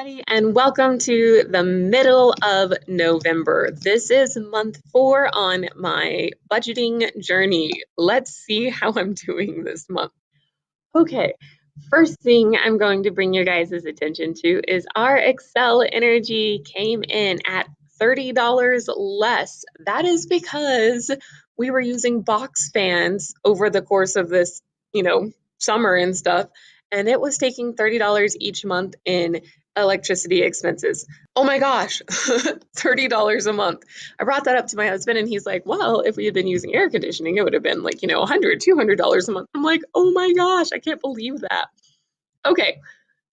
everybody, and welcome to the middle of November. This is month 4 on my budgeting journey. Let's see how I'm doing this month. Okay, first thing I'm going to bring your guys' attention to is our Excel energy came in at $30 less. That is because we were using box fans over the course of this, summer and stuff, and it was taking $30 each month in electricity expenses. Oh my gosh, $30 a month. I brought that up to my husband and he's like, well, if we had been using air conditioning, it would have been like, $100, $200 a month. I'm like, oh my gosh, I can't believe that. Okay,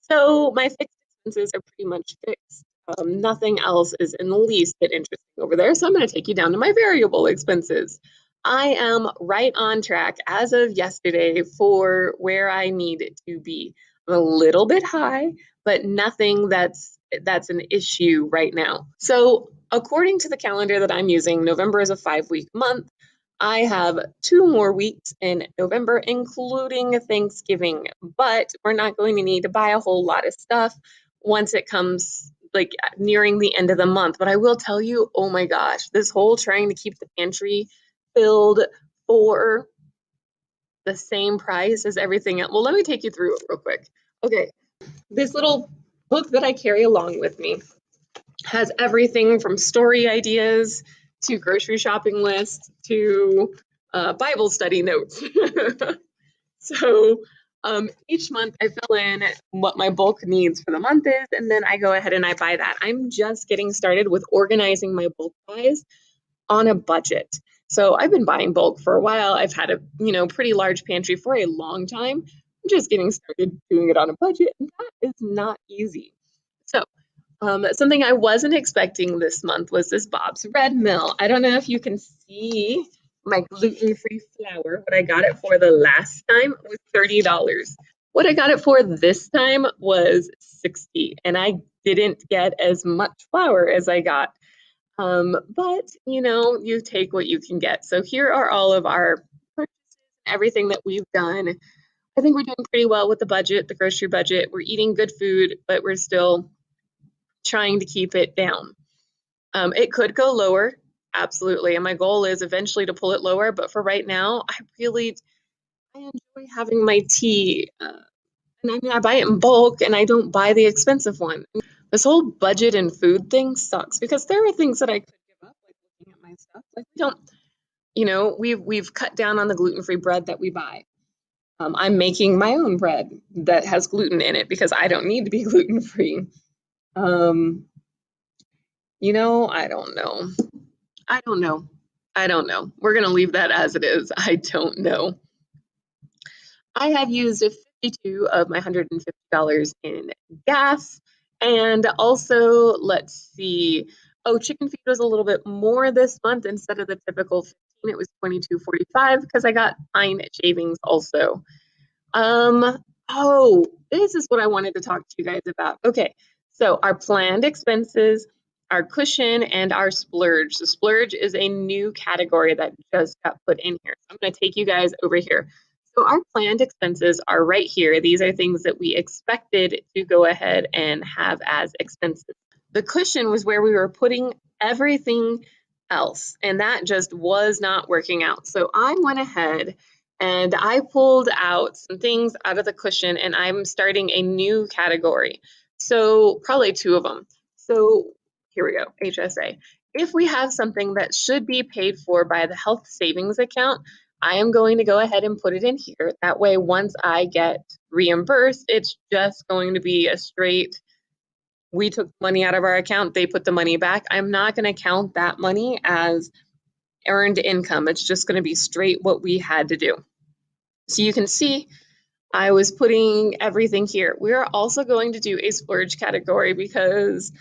so my fixed expenses are pretty much fixed. Nothing else is in the least bit interesting over there. So I'm going to take you down to my variable expenses. I am right on track as of yesterday for where I need it to be. I'm a little bit high, but nothing that's an issue right now. So according to the calendar that I'm using, November is a 5-week month. I have 2 more weeks in November, including Thanksgiving, but we're not going to need to buy a whole lot of stuff once it comes like nearing the end of the month. But I will tell you, oh my gosh, this whole trying to keep the pantry filled for the same price as everything else. Well, let me take you through it real quick. Okay, this little book that I carry along with me has everything from story ideas to grocery shopping lists to Bible study notes. So each month I fill in what my bulk needs for the month is, and then I go ahead and I buy that. I'm just getting started with organizing my bulk buys on a budget. So I've been buying bulk for a while. I've had a pretty large pantry for a long time. I'm just getting started doing it on a budget, and that is not easy. So something I wasn't expecting this month was this Bob's Red Mill. I don't know if you can see my gluten-free flour. What I got it for the last time was $30. What I got it for this time was $60, and I didn't get as much flour as I got. But you take what you can get. So here are all of our purchases, everything that we've done. I think we're doing pretty well with the budget, the grocery budget. We're eating good food, but we're still trying to keep it down. It could go lower, absolutely, and my goal is eventually to pull it lower, but for right now, I enjoy having my tea, and I mean, I buy it in bulk, and I don't buy the expensive one. This whole budget and food thing sucks because there are things that I could give up, like looking at my stuff. Like we don't, we've cut down on the gluten-free bread that we buy. I'm making my own bread that has gluten in it because I don't need to be gluten-free. Um, I don't know. I don't know. I don't know. We're going to leave that as it is. I don't know. I have used 52 of my $150 in gas. And also, let's see. Oh, chicken feed was a little bit more this month instead of the typical 15. It was 22.45 because I got pine shavings also. Oh, this is what I wanted to talk to you guys about. Okay, so our planned expenses, our cushion, and our splurge. The splurge is a new category that just got put in here. So I'm going to take you guys over here. So our planned expenses are right here. These are things that we expected to go ahead and have as expenses. The cushion was where we were putting everything else, and that just was not working out. So I went ahead and I pulled out some things out of the cushion, and I'm starting a new category. So probably 2 of them. So here we go, HSA. If we have something that should be paid for by the health savings account, I am going to go ahead and put it in here. That way, once I get reimbursed, it's just going to be a straight, we took money out of our account, they put the money back. I'm not going to count that money as earned income. It's just going to be straight what we had to do. So you can see I was putting everything here. We are also going to do a splurge category because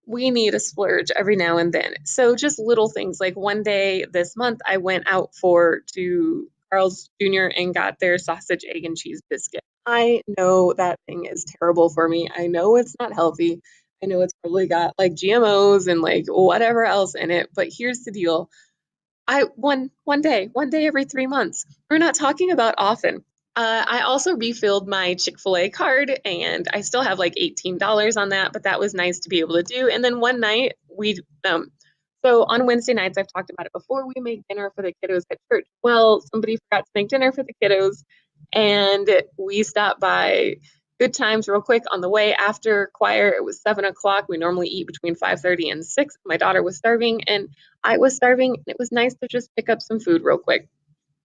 we need a splurge every now and then. So just little things like one day this month, I went out to Carl's Jr. and got their sausage, egg, and cheese biscuit. I know that thing is terrible for me. I know it's not healthy. I know it's probably got like GMOs and like whatever else in it. But here's the deal. One day every 3 months. We're not talking about often. I also refilled my Chick-fil-A card and I still have like $18 on that, but that was nice to be able to do. And then one night so on Wednesday nights, I've talked about it before, we make dinner for the kiddos at church. Well, somebody forgot to make dinner for the kiddos and we stopped by Good Times real quick on the way after choir. It was 7 o'clock. We normally eat between 5:30 and 6. My daughter was starving and I was starving. It was nice to just pick up some food real quick.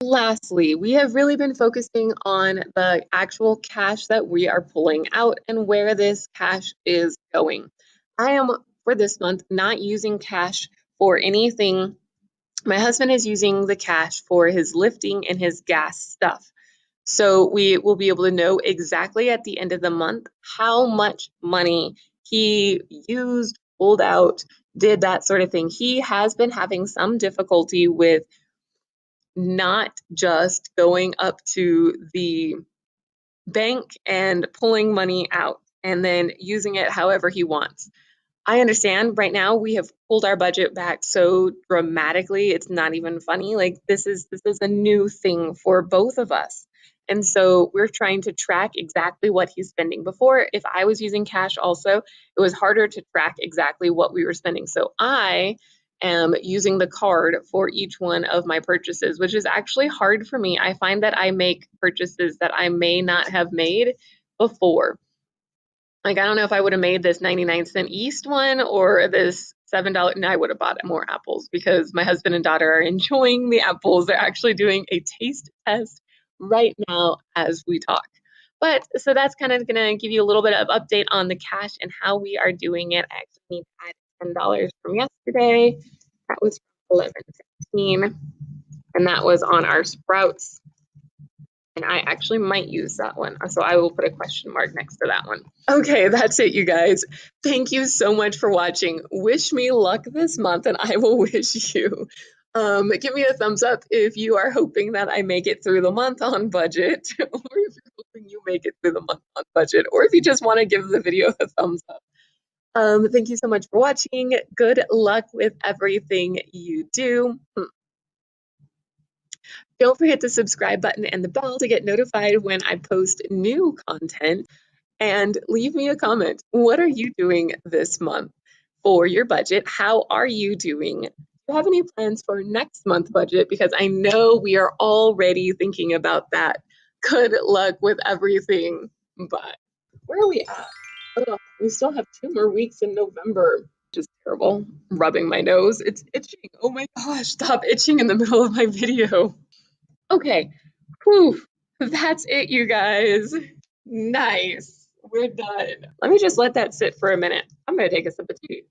Lastly, we have really been focusing on the actual cash that we are pulling out and where this cash is going. I am, for this month, not using cash for anything. My husband is using the cash for his lifting and his gas stuff. So we will be able to know exactly at the end of the month how much money he used, pulled out, did that sort of thing. He has been having some difficulty with not just going up to the bank and pulling money out and then using it however he wants. I understand right now we have pulled our budget back so dramatically, it's not even funny. Like this is a new thing for both of us. And so we're trying to track exactly what he's spending. Before, if I was using cash also, it was harder to track exactly what we were spending. So I am using the card for each one of my purchases, which is actually hard for me. I find that I make purchases that I may not have made before. Like, I don't know if I would have made this 99-cent East one or this $7. And I would have bought more apples because my husband and daughter are enjoying the apples. They're actually doing a taste test right now as we talk. But so that's kind of going to give you a little bit of update on the cash and how we are doing it. I actually need to add $10 from yesterday. That was 11.15, and that was on our Sprouts. And I actually might use that one. So I will put a question mark next to that one. Okay, that's it, you guys. Thank you so much for watching. Wish me luck this month, and I will wish you. Give me a thumbs up if you are hoping that I make it through the month on budget, or if you're hoping you make it through the month on budget, or if you just want to give the video a thumbs up. Thank you so much for watching. Good luck with everything you do. Don't forget the subscribe button and the bell to get notified when I post new content. And leave me a comment. What are you doing this month for your budget? How are you doing? Do you have any plans for next month's budget? Because I know we are already thinking about that. Good luck with everything. But where are we at? Oh, we still have 2 more weeks in November, which is terrible. Rubbing my nose. It's itching. Oh my gosh, stop itching in the middle of my video. Okay, whew, that's it, you guys. Nice. We're done. Let me just let that sit for a minute. I'm gonna take a sip of tea.